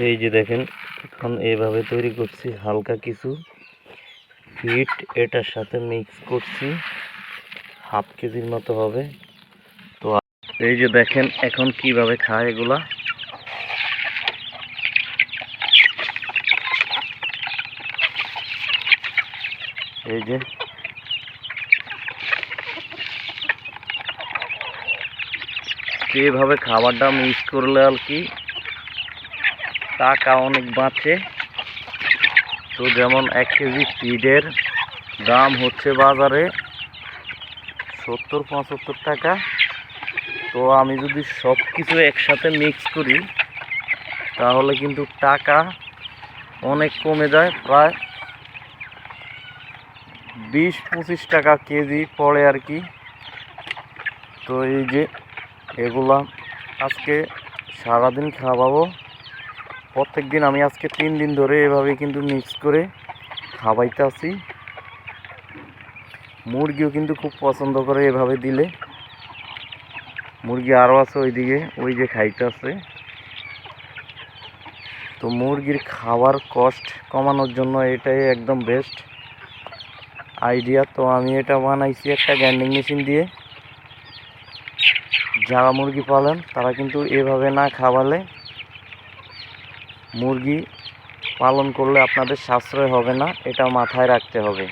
এই যে দেখেন, এখন এইভাবে তৈরি করছি। হালকা কিছু ফিট এটার সাথে মিক্স করছি, হাফ কেজির মতো হবে। তো এই যে দেখেন এখন কিভাবে খায় এগুলা। এই যে এইভাবে খাবারটা মিক্স করলে আর কি টাকা অনেক বাঁচে। তো যেমন 1 কেজি ফিডের দাম হচ্ছে বাজারে 70-75 টাকা। তো আমি যদি সব কিছু একসাথে মিক্স করি তাহলে কিন্তু টাকা অনেক কমে যায়, প্রায় 20-25 টাকা কেজি পড়ে আর কি। তো এই যে এগুলা আজকে সারাদিন খাওয়াবো। প্রত্যেক দিন আমি আজকে 3 দিন ধরে এভাবে কিন্তু মিক্স করে খাওয়াইতে আসি। মুরগিও কিন্তু খুব পছন্দ করে এভাবে দিলে। মুরগি আরও আছে ওইদিকে, ওই যে খাইতে আছে। তো মুরগির খাওয়ার কষ্ট কমানোর জন্য এটাই একদম বেস্ট আইডিয়া। তো আমি এটা বানাইছি একটা গ্রাইন্ডিং মেশিন দিয়ে। যারা মুরগি পালেন তারা কিন্তু এভাবে না খাওয়ালে মুরগি পালন করলে আপনাদের সাশ্রয় হবে না, এটা মাথায় রাখতে হবে।